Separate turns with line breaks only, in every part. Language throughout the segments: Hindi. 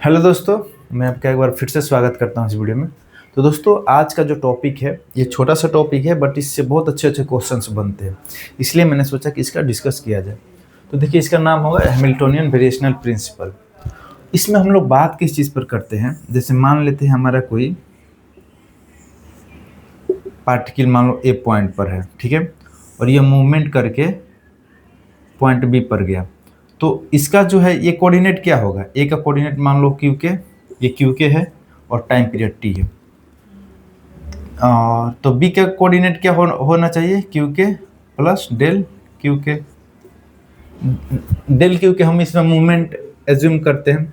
हेलो दोस्तों, मैं आपका एक बार फिर से स्वागत करता हूँ इस वीडियो में। तो दोस्तों, आज का जो टॉपिक है ये छोटा सा टॉपिक है, बट इससे बहुत अच्छे अच्छे क्वेश्चंस बनते हैं, इसलिए मैंने सोचा कि इसका डिस्कस किया जाए। तो देखिए, इसका नाम होगा हैमिल्टोनियन वेरिएशनल प्रिंसिपल। इसमें हम लोग बात किस चीज़ पर करते हैं, जैसे मान लेते हैं हमारा कोई पार्टिकल मान लो ए पॉइंट पर है, ठीक है, और ये मूवमेंट करके पॉइंट बी पर गया। तो इसका जो है ये कोऑर्डिनेट क्या होगा, ए का कोऑर्डिनेट मान लो क्यू के, ये क्यू के है और टाइम पीरियड टी है। तो बी का कोऑर्डिनेट क्या होना चाहिए, क्यू के प्लस डेल क्यू के। डेल क्यू के हम इसमें मूवमेंट एज्यूम करते हैं।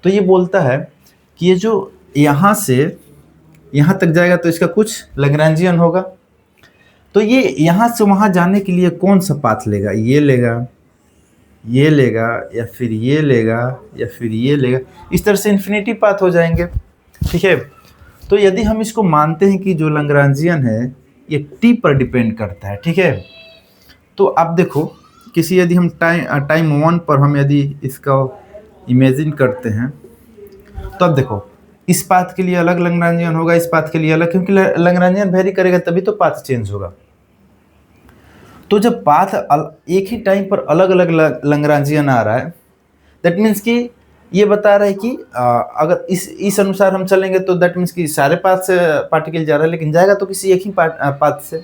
तो ये बोलता है कि ये जो यहाँ से यहाँ तक जाएगा तो इसका कुछ लैग्रैंजियन होगा। तो ये यहाँ से वहाँ जाने के लिए कौन सा पाथ लेगा, ये लेगा, ये लेगा, या फिर ये लेगा, या फिर ये लेगा। इस तरह से इन्फिनिटी पाथ हो जाएंगे, ठीक है। तो यदि हम इसको मानते हैं कि जो लैग्रैंजियन है ये टी पर डिपेंड करता है, ठीक है। तो अब देखो, किसी यदि हम टाइम वन पर हम यदि इसका इमेजिन करते हैं, तो अब देखो, इस पाथ के लिए अलग लैग्रैंजियन होगा, इस पाथ के लिए अलग, क्योंकि लैग्रैंजियन वेरी करेगा तभी तो पाथ चेंज होगा। तो जब पाथ एक ही टाइम पर अलग अलग लैग्रैंजियन आ रहा है, दैट मीन्स कि ये बता रहा है कि अगर इस अनुसार हम चलेंगे तो दैट मीन्स कि सारे पाथ से पार्टिकल जा रहा है, लेकिन जाएगा तो किसी एक ही पाथ से।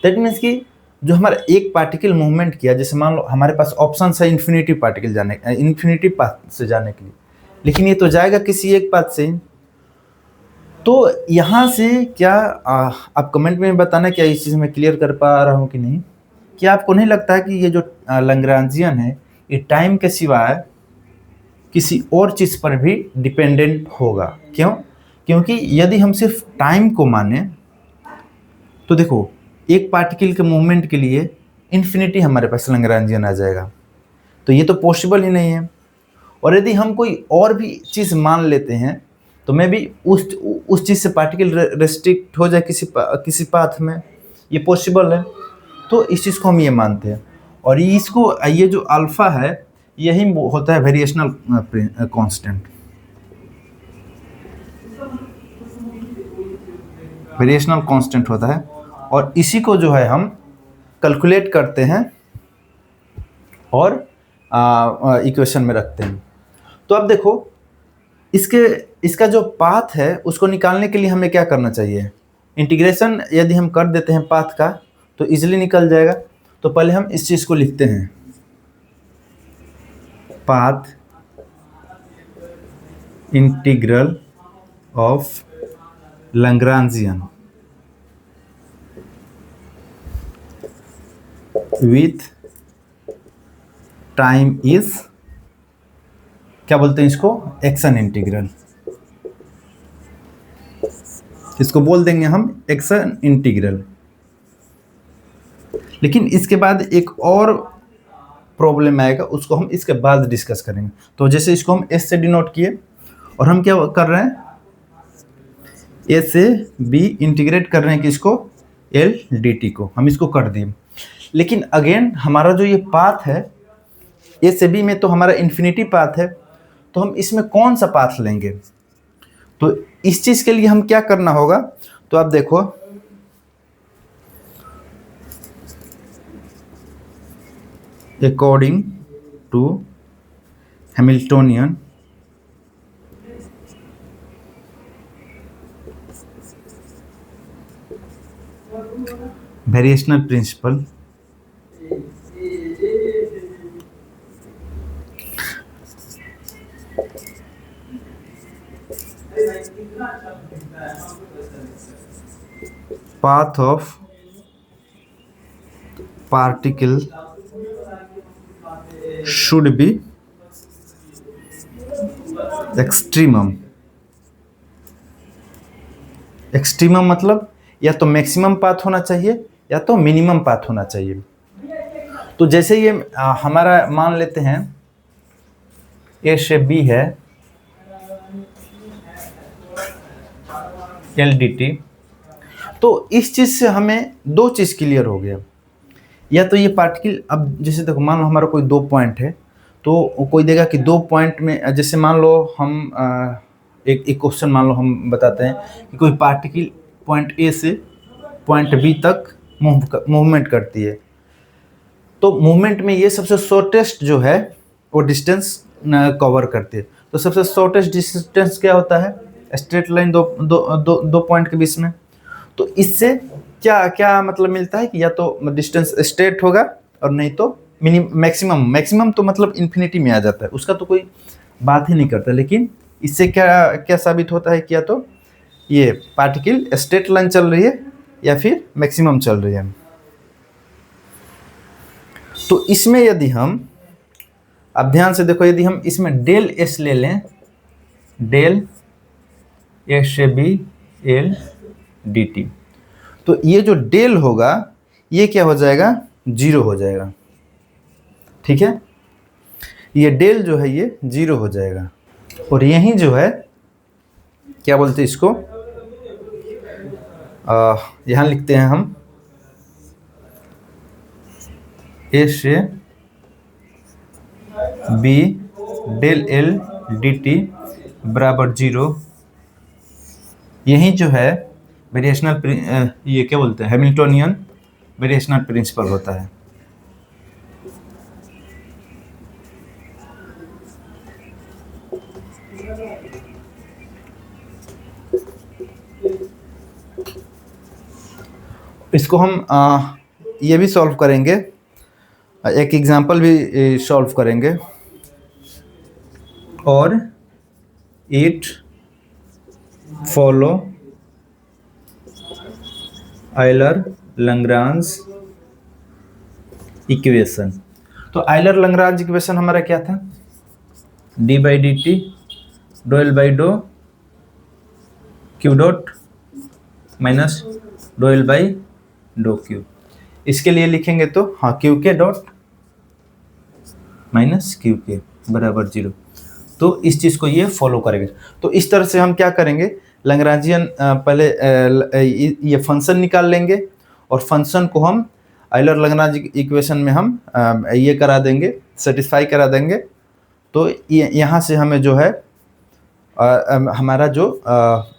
दैट मीन्स कि जो हमारा एक पार्टिकल मूवमेंट किया, जैसे मान लो हमारे पास ऑप्शन है इन्फिनिटी पार्टिकल जाने, इन्फिनिटी पाथ से जाने के लिए, लेकिन ये तो जाएगा किसी एक पाथ से। तो यहाँ से क्या आप कमेंट में बताना, क्या इस चीज़ में क्लियर कर पा रहा हूँ कि नहीं। क्या आपको नहीं लगता है कि ये जो लैग्रैंजियन है ये टाइम के सिवाय किसी और चीज़ पर भी डिपेंडेंट होगा? क्यों? क्योंकि यदि हम सिर्फ टाइम को माने तो देखो, एक पार्टिकल के मूवमेंट के लिए इन्फिनिटी हमारे पास लैग्रैंजियन आ जाएगा, तो ये तो पॉसिबल ही नहीं है। और यदि हम कोई और भी चीज़ मान लेते हैं तो मैं भी उस चीज़ से पार्टिकल रेस्ट्रिक्ट हो जाए किसी पाथ में, ये पॉसिबल है। तो इस चीज़ को हम ये मानते हैं, और ये जो अल्फा है यही होता है वेरिएशनल कांस्टेंट। वेरिएशनल कांस्टेंट होता है, और इसी को जो है हम कैलकुलेट करते हैं और इक्वेशन में रखते हैं। तो अब देखो, इसका जो पाथ है उसको निकालने के लिए हमें क्या करना चाहिए, इंटीग्रेशन यदि हम कर देते हैं पाथ का तो इजीली निकल जाएगा। तो पहले हम इस चीज़ को लिखते हैं, path integral of Lagrangian with time is, क्या बोलते हैं इसको, एक्शन इंटीग्रल। इसको बोल देंगे हम एक्शन इंटीग्रल। लेकिन इसके बाद एक और प्रॉब्लम आएगा, उसको हम इसके बाद डिस्कस करेंगे। तो जैसे इसको हम एस से डिनोट किए, और हम क्या कर रहे हैं, ए से बी इंटीग्रेट कर रहे हैं, किसको, एल डी टी को हम इसको कर दिए। लेकिन अगेन हमारा जो ये पाथ है ए से बी में, तो हमारा इन्फिनिटी पाथ है, तो हम इसमें कौन सा पाथ लेंगे। तो इस चीज़ के लिए हम क्या करना होगा, तो आप देखो, according to Hamiltonian variational principle, path of particle should be extremum. Extremum मतलब या तो मैक्सिमम पाथ होना चाहिए या तो मिनिमम पाथ होना चाहिए। तो जैसे ये हमारा मान लेते हैं ए से बी है एल डी टी, तो इस चीज़ से हमें दो चीज़ क्लियर हो गया। या तो ये पार्टिकल, अब जैसे देखो मान लो हमारा कोई दो पॉइंट है, तो कोई देगा कि 2 पॉइंट में, जैसे मान लो हम एक क्वेश्चन मान लो हम बताते हैं कि कोई पार्टिकल पॉइंट ए से पॉइंट बी तक मूवमेंट करती है, तो मूवमेंट में ये सबसे शॉर्टेस्ट जो है वो डिस्टेंस कवर करती है। तो सबसे शॉर्टेस्ट डिस्टेंस क्या होता है? स्ट्रेट लाइन दो पॉइंट के बीच में। तो इससे क्या क्या मतलब मिलता है कि या तो डिस्टेंस स्ट्रेट होगा और नहीं तो मैक्सिमम तो मतलब इन्फिनिटी में आ जाता है, उसका तो कोई बात ही नहीं करता। लेकिन इससे क्या क्या साबित होता है कि या तो ये पार्टिकल स्ट्रेट लाइन चल रही है या फिर मैक्सिमम चल रही है। तो इसमें यदि हम, अब ध्यान से देखो, यदि हम इसमें डेल एस ले लें, डेल एस से बी एल डी टी, तो ये जो डेल होगा ये क्या हो जाएगा? 0 हो जाएगा। ठीक है, ये डेल जो है ये 0 हो जाएगा। और यही जो है क्या बोलते हैं इसको, यहाँ लिखते हैं हम ए से B del L D T बराबर 0। यही जो है वेरिएशनल, ये क्या बोलते हैं, हैमिल्टोनियन वेरिएशनल प्रिंसिपल होता है। इसको हम ये भी सॉल्व करेंगे, एक एग्जांपल भी सॉल्व करेंगे। और it follow Euler Lagrange equation. तो आयलर लैग्रांज इक्वेशन हमारा क्या था? D by D T dough L by dough Q dot minus dough L by dough Q. इसके लिए लिखेंगे तो हाँ, Q K dot minus Q के बराबर 0। तो इस चीज़ को ये फॉलो करेंगे। तो इस तरह से हम क्या करेंगे, लैग्रांजियन पहले ये फंक्शन निकाल लेंगे और फंक्शन को हम आयलर लैग्रांज इक्वेशन में हम ये करा देंगे, सेटिस्फाई करा देंगे। तो यहाँ से हमें जो है हमारा जो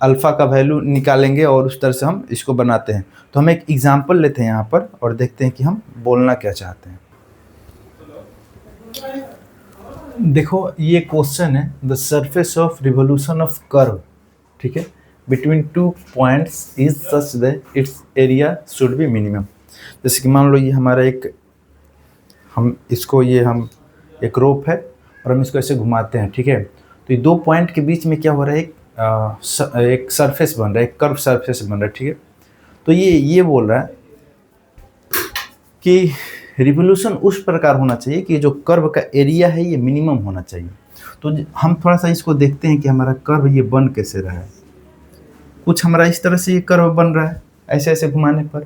अल्फ़ा का वैल्यू निकालेंगे और उस तरह से हम इसको बनाते हैं। तो हम एक एग्जांपल लेते हैं यहाँ पर और देखते हैं कि हम बोलना क्या चाहते हैं। देखो ये क्वेश्चन है, the surface of revolution of curve, ठीक है, between 2 points is such that it's area should be minimum. जैसे कि मान लो ये हमारा एक, हम इसको ये हम एक रोप है और हम इसको ऐसे घुमाते हैं, ठीक है। तो ये 2 पॉइंट के बीच में क्या हो रहा है, एक सरफेस बन रहा है, एक कर्व सरफेस बन रहा है, ठीक है। तो ये बोल रहा है कि रिवोल्यूशन उस प्रकार होना चाहिए कि जो कर्व का एरिया है ये मिनिमम होना चाहिए। तो हम थोड़ा सा इसको देखते हैं कि हमारा कर्व ये बन कैसे रहा है। कुछ हमारा इस तरह से ये कर्व बन रहा है ऐसे ऐसे घुमाने पर।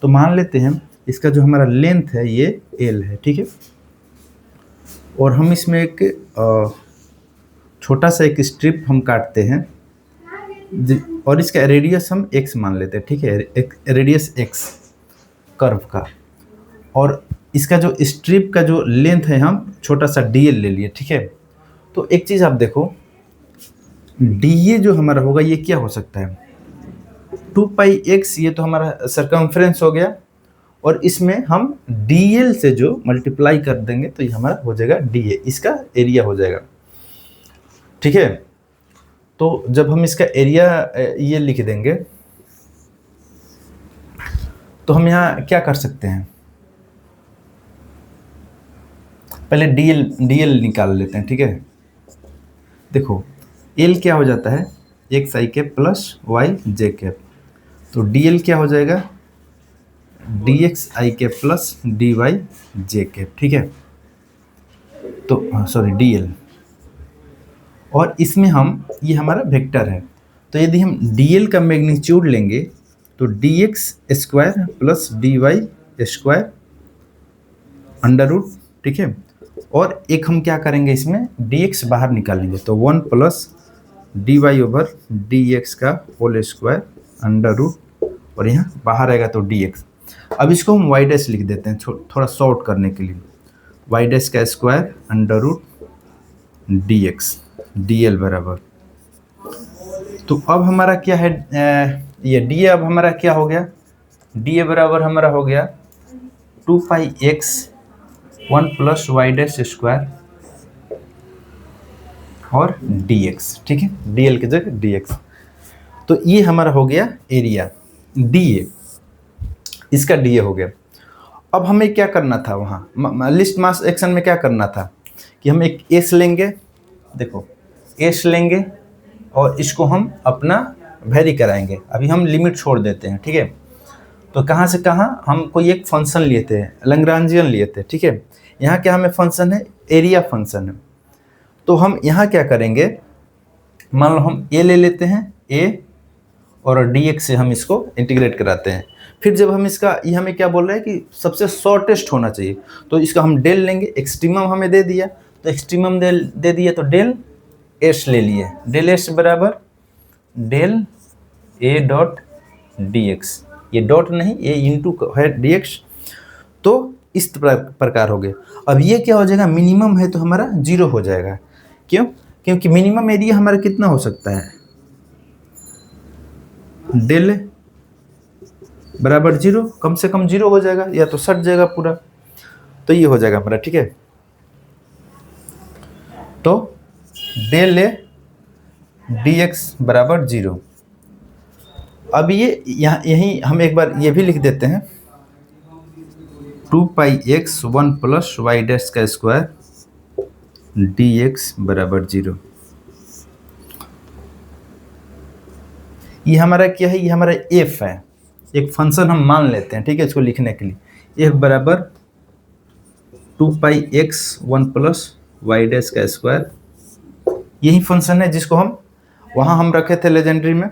तो मान लेते हैं इसका जो हमारा लेंथ है ये एल है, ठीक है। और हम इसमें एक छोटा सा एक स्ट्रिप हम काटते हैं और इसका रेडियस हम x मान लेते हैं, ठीक है, एक रेडियस x कर्व का। और इसका जो स्ट्रिप का जो लेंथ है हम छोटा सा dl ले लिए, ठीक है। तो एक चीज़ आप देखो, dA जो हमारा होगा ये क्या हो सकता है, 2 पाई x, ये तो हमारा सर्कमफ्रेंस हो गया। और इसमें हम dl से जो मल्टीप्लाई कर देंगे तो ये हमारा हो जाएगा dA, इसका एरिया हो जाएगा, ठीक है। तो जब हम इसका एरिया ये लिख देंगे तो हम यहाँ क्या कर सकते हैं, पहले dl निकाल लेते हैं, ठीक है। देखो l क्या हो जाता है, एक्स आई कैप प्लस वाई जे कैप। तो dl क्या हो जाएगा, dx आई कैप प्लस dy जे कैप, ठीक है। तो सॉरी dl, और इसमें हम ये हमारा वेक्टर है। तो यदि हम dl का मैग्नीट्यूड लेंगे तो dx square plus dy square under root, ठीक है। और एक हम क्या करेंगे, इसमें dx बाहर निकालेंगे तो 1 प्लस dy ओवर dx का होल स्क्वायर अंडर रूट, और यहाँ बाहर आएगा तो dx। अब इसको हम y डैश लिख देते हैं थोड़ा शॉर्ट करने के लिए। वाई डैश का square under root D X D L बराबर। तो अब हमारा क्या है, ये डी ए अब हमारा क्या हो गया, डी ए बराबर हमारा हो गया 2πx 1 plus Y dash square और डी एक्स, ठीक है, डी एल की जगह डी एक्स। तो ये हमारा हो गया एरिया डी ए, इसका डी ए हो गया। अब हमें क्या करना था वहाँ लिस्ट मास एक्शन में क्या करना था कि हम एक एस लेंगे, देखो एस लेंगे और इसको हम अपना वेरी कराएंगे। अभी हम लिमिट छोड़ देते हैं, ठीक है। तो कहाँ से कहाँ हम कोई एक फंक्शन लिए थे, लैग्रेंजियन लिए थे, ठीक है। यहाँ क्या हमें फंक्शन है, एरिया फंक्शन है। तो हम यहाँ क्या करेंगे, मान लो हम ए ले लेते हैं, ए और डी एक्स से हम इसको इंटीग्रेट कराते हैं। फिर जब हम इसका, ये हमें क्या बोल रहा है कि सबसे शॉर्टेस्ट होना चाहिए, तो इसका हम डेल लेंगे। एक्सट्रीमम हमें दे दिया, तो एक्सट्रीमम दे दिया तो डेल एस ले लिए। डेल एस बराबर del A dot D X, ये डॉट नहीं, ये इंटू है डी एक्स। तो इस प्रकार हो गया। अब ये क्या हो जाएगा, मिनिमम है तो हमारा 0 हो जाएगा। क्यों, क्योंकि मिनिमम एरिया हमारा कितना हो सकता है, डेल बराबर 0, कम से कम 0 हो जाएगा, या तो सट जाएगा पूरा। तो ये हो जाएगा हमारा, ठीक है। तो डेल ए डी एक्स बराबर 0। अब ये यहाँ यहीं हम एक बार ये भी लिख देते हैं, 2πx 1 प्लस वाई डैश का स्क्वायर डी एक्स बराबर 0। ये हमारा क्या है, ये हमारा एफ है, एक फंक्शन हम मान लेते हैं, ठीक है, इसको लिखने के लिए। एफ बराबर 2πx 1 प्लस वाई डैश का स्क्वायर, यही फंक्शन है जिसको हम वहाँ हम रखे थे लेजेंडरी में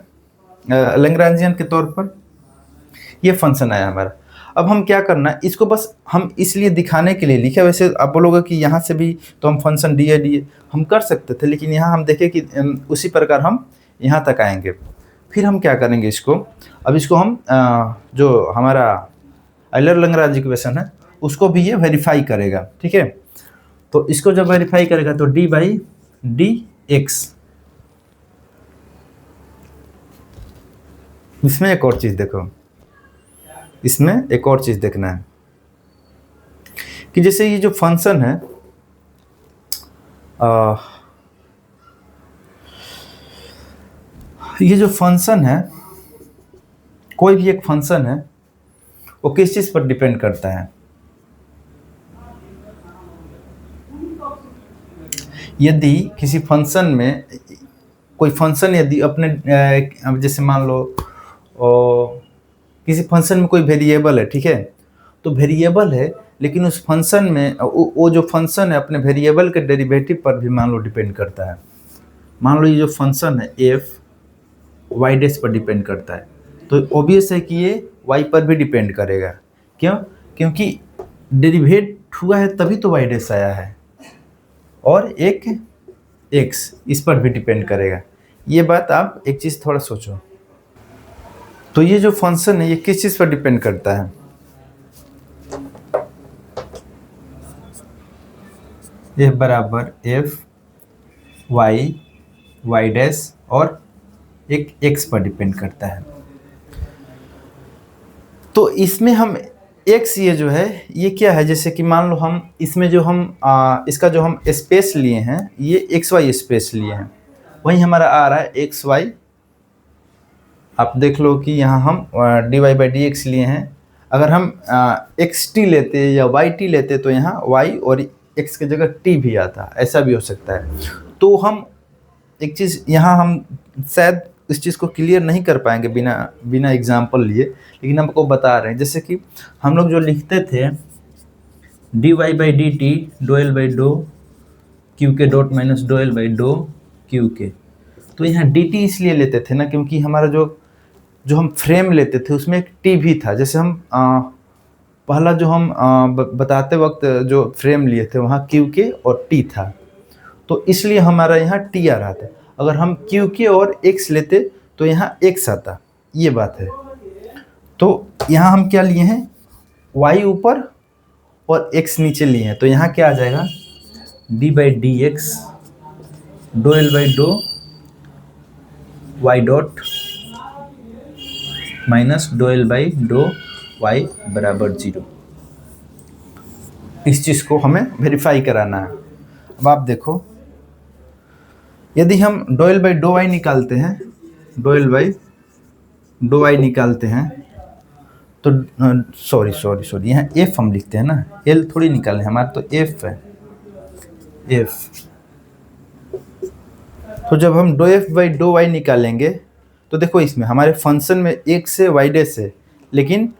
लैग्रेंजियन के तौर पर। ये फंक्शन आया हमारा। अब हम क्या करना है, इसको बस हम इसलिए दिखाने के लिए लिखे। वैसे आप बोलोगे कि यहाँ से भी तो हम फंक्शन डी ए हम कर सकते थे, लेकिन यहाँ हम देखें कि उसी प्रकार हम यहाँ तक आएंगे। फिर हम क्या करेंगे इसको, अब इसको हम जो हमारा आइलर लैग्रेंज इक्वेशन है उसको भी ये वेरीफाई करेगा, ठीक है। तो इसको जब वेरीफाई करेगा तो डी बाई डी एक्स। इसमें एक और चीज़ देखो, इसमें एक और चीज़ देखना है कि जैसे ये जो फंक्शन है, ये जो फंक्शन है, कोई भी एक फंक्शन है, वो किस चीज़ पर डिपेंड करता है। यदि किसी फंक्शन में कोई फंक्शन यदि अपने अब जैसे मान लो किसी फंक्शन में कोई वेरिएबल है, ठीक है, तो वेरिएबल है लेकिन उस फंक्शन में वो जो फंक्शन है अपने वेरिएबल के डेरिवेटिव पर भी मान लो डिपेंड करता है। मान लो ये जो फंक्शन है एफ वाई डैश पर डिपेंड करता है, तो ऑब्वियस है कि ये वाई पर भी डिपेंड करेगा। क्यों, क्योंकि डेरिवेट हुआ है तभी तो वाई डैश आया है, और एक एक्स इस पर भी डिपेंड करेगा। ये बात आप एक चीज़ थोड़ा सोचो। तो ये जो फंक्शन है ये किस चीज़ पर डिपेंड करता है, एफ बराबर एफ वाई वाई डैश और एक एक्स पर डिपेंड करता है। तो इसमें हम एक्स ये जो है ये क्या है, जैसे कि मान लो हम इसमें जो हम इसका जो हम स्पेस लिए हैं ये एक्स वाई स्पेस लिए हैं, वहीं हमारा आ रहा है एक्स वाई। आप देख लो कि यहाँ हम D Y by D X लिए हैं। अगर हम एक्स टी लेते या वाई टी लेते तो यहाँ वाई और एक्स की जगह टी भी आता, ऐसा भी हो सकता है। तो हम एक चीज़ यहाँ हम शायद इस चीज़ को क्लियर नहीं कर पाएंगे बिना एग्जाम्पल लिए, लेकिन हम आपको बता रहे हैं। जैसे कि हम लोग जो लिखते थे D Y by D T dough L by dough Q K dot minus dough L by dough Q K, तो यहाँ डी टी इसलिए लेते थे ना क्योंकि हमारा जो हम फ्रेम लेते थे उसमें एक टी भी था। जैसे हम पहला जो हम बताते वक्त जो फ्रेम लिए थे वहाँ क्यू के और टी था, तो इसलिए हमारा यहाँ टी आ रहा था। अगर हम क्यू के और एक्स लेते तो यहाँ एक्स आता, ये बात है। तो यहाँ हम क्या लिए हैं, वाई ऊपर और x नीचे लिए हैं, तो यहाँ क्या आ जाएगा, D by D X dough L by dough Y dot minus dough L by dough Y बराबर 0। इस चीज़ को हमें वेरीफाई कराना है। अब आप देखो, यदि हम डो एल बाई डो वाई निकालते हैं, डो एल बाई डो वाई निकालते हैं, तो सॉरी यहाँ एफ हम लिखते हैं ना, एल थोड़ी निकालें, हमारा तो एफ है, एफ। तो जब हम डो एफ बाई डो वाई निकालेंगे तो देखो इसमें हमारे फंक्शन में x से y डैश है, लेकिन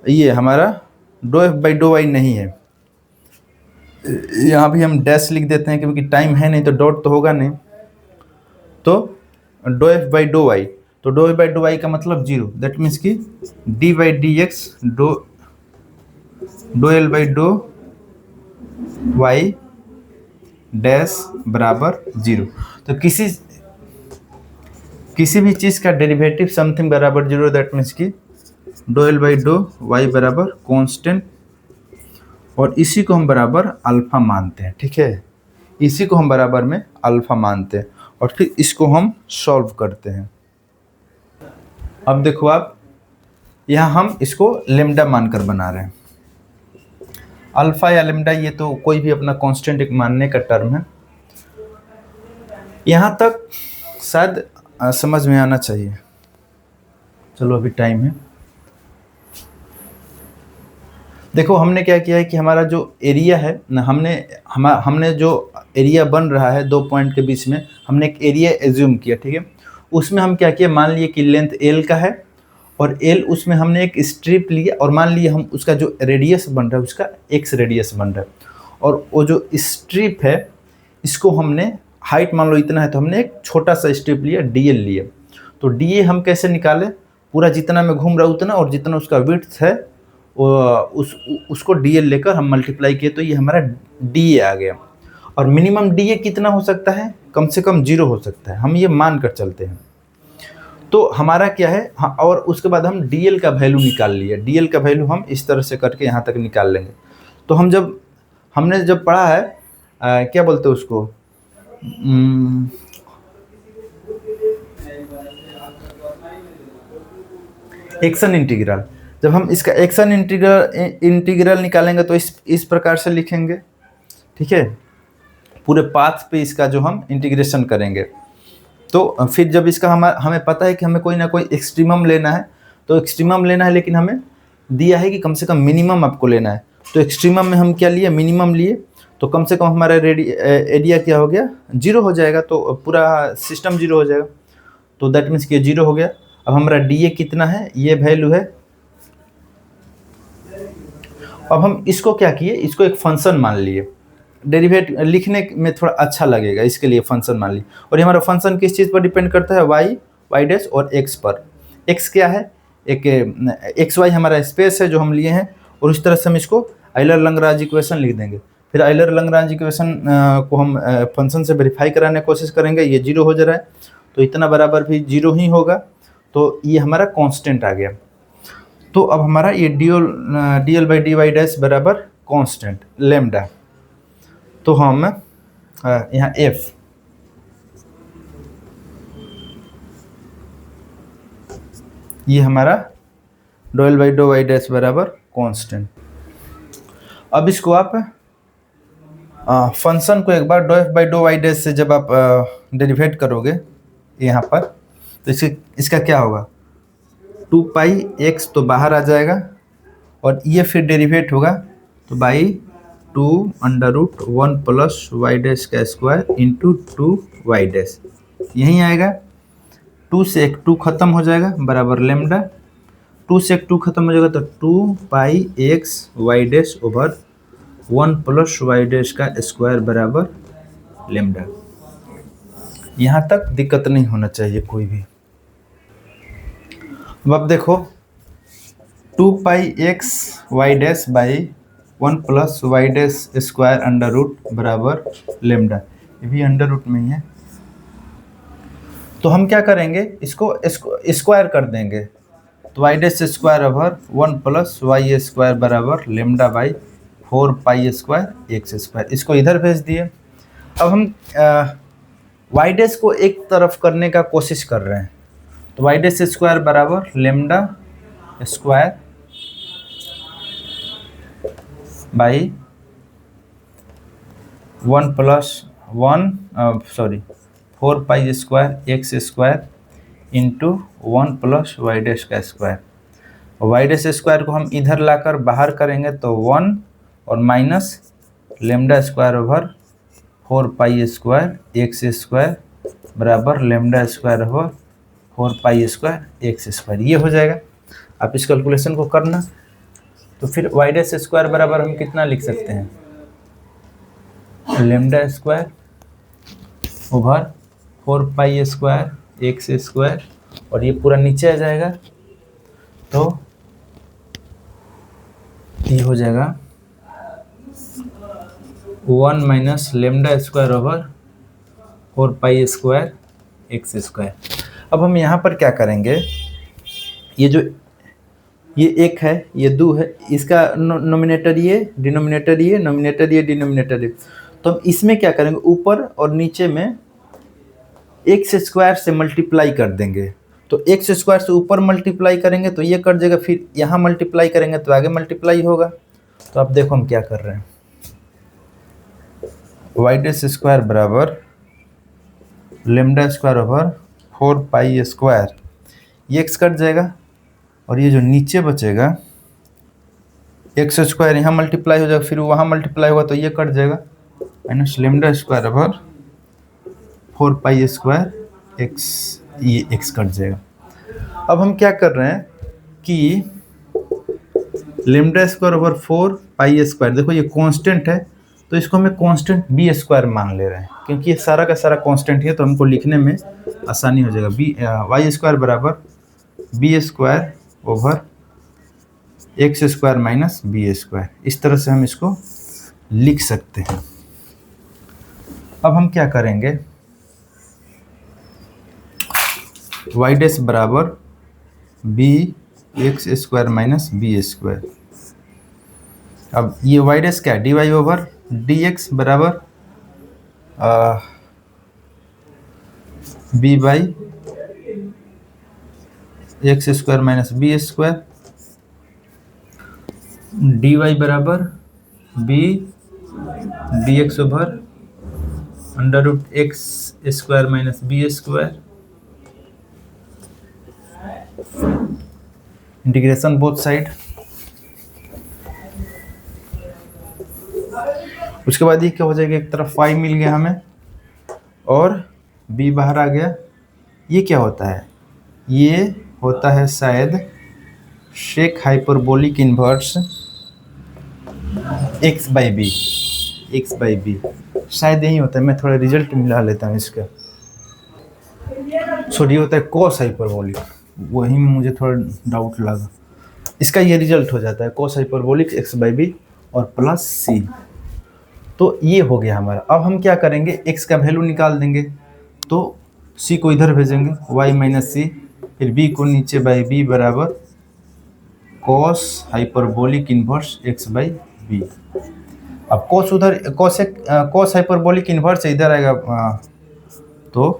ये हमारा डो एफ बाई डो वाई नहीं है। यहाँ भी हम डैश लिख देते हैं क्योंकि टाइम है नहीं, तो डॉट तो होगा नहीं। तो do F by dough Y, तो do F by dough Y का मतलब 0, दैट मीन्स कि D by D X dough L by dough Y dash बराबर 0। तो किसी भी चीज़ का डेरिवेटिव समथिंग बराबर 0, दैट मीन्स कि डो एल बाई डो वाई बराबर कांस्टेंट, और इसी को हम बराबर अल्फा मानते हैं। ठीक है, इसी को हम बराबर में अल्फा मानते हैं और फिर इसको हम सॉल्व करते हैं। अब देखो आप, यहाँ हम इसको लेमडा मानकर बना रहे हैं। अल्फा या लेमडा ये तो कोई भी अपना कांस्टेंट एक मानने का टर्म है। यहाँ तक शायद समझ में आना चाहिए। चलो अभी टाइम है। देखो हमने क्या किया है कि हमारा जो एरिया है ना, हमने जो एरिया बन रहा है दो पॉइंट के बीच में, हमने एक एरिया एज्यूम किया। ठीक है, उसमें हम क्या किया, मान लिए कि लेंथ एल का है और एल, उसमें हमने एक स्ट्रिप लिया और मान लिए हम उसका जो रेडियस बन रहा है उसका एक्स रेडियस बन रहा है, और वो जो स्ट्रिप है इसको हमने हाइट मान लो इतना है, तो हमने एक छोटा सा स्ट्रिप लिया, डी एल लिया। तो डी ए हम कैसे निकाले, पूरा जितना में घूम रहा उतना, और जितना उसका विड्थ है उसको डी एल लेकर हम मल्टीप्लाई किए, तो ये हमारा डी ए आ गया। और मिनिमम डी ए कितना हो सकता है, कम से कम 0 हो सकता है, हम ये मान कर चलते हैं। तो हमारा क्या है, हाँ, और उसके बाद हम डी एल का वैल्यू निकाल लिए। डी एल का वैल्यू हम इस तरह से करके यहाँ तक निकाल लेंगे। तो हमने जब पढ़ा है क्या बोलते हैं उसको, एक्शन इंटीग्रल। जब हम इसका एक्शन इंटीग्रल निकालेंगे तो इस प्रकार से लिखेंगे। ठीक है, पूरे पाथ पे इसका जो हम इंटीग्रेशन करेंगे, तो फिर जब इसका हमें पता है कि हमें कोई ना कोई एक्सट्रीमम लेना है, तो एक्सट्रीमम लेना है, लेकिन हमें दिया है कि कम से कम मिनिमम आपको लेना है। तो एक्सट्रीमम में हम क्या लिए, मिनिमम लिए, तो कम से कम हमारा एरिया क्या हो गया, 0 हो जाएगा, तो पूरा सिस्टम 0 हो जाएगा। तो दैट मीन्स कि 0 हो गया। अब हमारा डी ए कितना है, ये वैल्यू है। अब हम इसको क्या किए, इसको एक फंक्शन मान लिए, डेरिवेट लिखने में थोड़ा अच्छा लगेगा, इसके लिए फंक्शन मान ली। और ये हमारा फंक्शन किस चीज़ पर डिपेंड करता है, वाई डैश और एक्स पर। एक्स क्या है, एक एक्स वाई हमारा स्पेस है जो हम लिए हैं, और इस तरह से हम इसको आइलर-लैग्रांज इक्वेशन लिख देंगे। फिर आइलर-लैग्रांज इक्वेशन को हम फंक्शन से वेरीफाई कराने की कोशिश करेंगे। ये 0 हो जा रहा है, तो इतना बराबर भी 0 ही होगा, तो ये हमारा कांस्टेंट आ गया। तो अब हमारा ये D L by D Y dash बराबर कांस्टेंट लेमडा। तो हम यहाँ एफ, ये हमारा do L by dough Y dash बराबर कांस्टेंट। अब इसको आप फंक्शन को एक बार do F by dough Y dash से जब आप डेरिवेट करोगे यहाँ पर, तो इसका क्या होगा, 2 पाई एक्स तो बाहर आ जाएगा, और ये फिर डेरिवेट होगा तो by 2 under root 1 plus Y dash का स्क्वायर इंटू 2 वाई डैश, यहीं आएगा। 2 से एक 2 खत्म हो जाएगा बराबर लेमडा, 2 से एक 2 खत्म हो जाएगा, तो 2 pi X Y dash over 1 plus Y dash का स्क्वायर बराबर लेमडा। यहाँ तक दिक्कत नहीं होना चाहिए कोई भी। अब देखो 2 pi X Y dash by 1 plus Y dash square under root बराबर लेमडा, ये भी अंडर रूट में ही है। तो हम क्या करेंगे, इसको स्क्वायर कर देंगे, तो Y dash square over 1 plus Y square बराबर lambda by 4 pi square X square, इसको इधर भेज दिए। अब हम वाई डैश को एक तरफ करने का कोशिश कर रहे हैं, तो वाई डैश स्क्वायर बराबर lambda square by 4 pi square X square into 1 plus Y dash का स्क्वायर। वाई डैश स्क्वायर को हम इधर लाकर बाहर करेंगे तो 1 और minus lambda square over 4 pi square X square बराबर lambda square over 4 pi square X square, ये हो जाएगा। आप इस कैलकुलेशन को करना। तो फिर वाई डैश स्क्वायर बराबर हम कितना लिख सकते हैं, lambda square over 4 pi square X square, और ये पूरा नीचे आ जाएगा, तो ये हो जाएगा 1 minus lambda square over 4 pi square X square. अब हम यहाँ पर क्या करेंगे, ये एक है, ये 2 है, इसका नोमिनेटर ये, डिनोमिनेटर ये, नोमिनेटर ये, डिनोमिनेटर ये। तो हम इसमें क्या करेंगे, ऊपर और नीचे में एक्स स्क्वायर से मल्टीप्लाई कर देंगे। तो एक्स स्क्वायर से ऊपर मल्टीप्लाई करेंगे तो ये कट जाएगा, फिर यहाँ मल्टीप्लाई करेंगे तो आगे मल्टीप्लाई होगा। तो अब देखो हम क्या कर रहे हैं, वाई डैश स्क्वायर बराबर lambda square over 4 pi square, ये एक्स कट जाएगा, और ये जो नीचे बचेगा एक्स स्क्वायर यहाँ मल्टीप्लाई हो जाएगा, फिर वहाँ मल्टीप्लाई होगा तो ये कट जाएगा, minus lambda square over 4 pi square x, ये एक्स कट जाएगा। अब हम क्या कर रहे हैं कि lambda square over 4 pi square, देखो ये कांस्टेंट है, तो इसको हमें कांस्टेंट बी स्क्वायर मान ले रहे हैं, क्योंकि ये सारा का सारा कांस्टेंट है, तो हमको लिखने में आसानी हो जाएगा। बी वाई स्क्वायर बराबर B square over X square minus B square, इस तरह से हम इसको लिख सकते हैं। अब हम क्या करेंगे, वाई डैश बराबर B X square minus B square. अब ये वाई डैश क्या है, D Y over D X बराबर B by X square minus B square, D Y बराबर B D X over under root X square minus B square, integration both side. उसके बाद ये क्या हो जाएगा, एक तरफ y मिल गया हमें और b बाहर आ गया। ये क्या होता है, ये होता है शायद sech hyperbolic inverse x by B, शायद यही होता है। मैं थोड़ा रिजल्ट मिला लेता हूँ इसका। सॉरी, ये होता है कॉस हाइपरबोलिक, वही में मुझे थोड़ा डाउट लगा। इसका ये रिजल्ट हो जाता है cos hyperbolic x by B और प्लस c। तो ये हो गया हमारा। अब हम क्या करेंगे, x का वैल्यू निकाल देंगे, तो c को इधर भेजेंगे y माइनस सी, फिर b को नीचे बाई बी बराबर cos hyperbolic inverse x by B. अब कॉस उधर कॉस हाइपरबोलिक इन्वर्स इधर आएगा, तो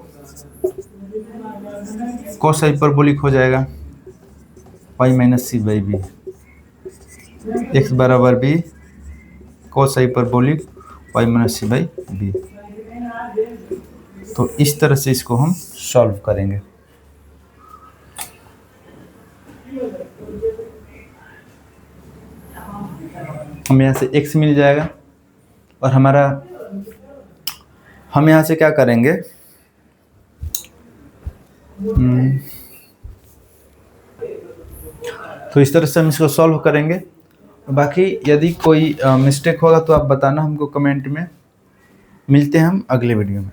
कॉस हाइपरबोलिक हो जाएगा y minus C by B, x बराबर B cos hyperbolic y minus C by B. तो इस तरह से इसको हम सॉल्व करेंगे। हम यहाँ से x मिल जाएगा, और हमारा हम यहाँ से क्या करेंगे, तो इस तरह से हम इसको सॉल्व करेंगे। बाकी यदि कोई मिस्टेक होगा तो आप बताना हमको कमेंट में। मिलते हैं हम अगले वीडियो में।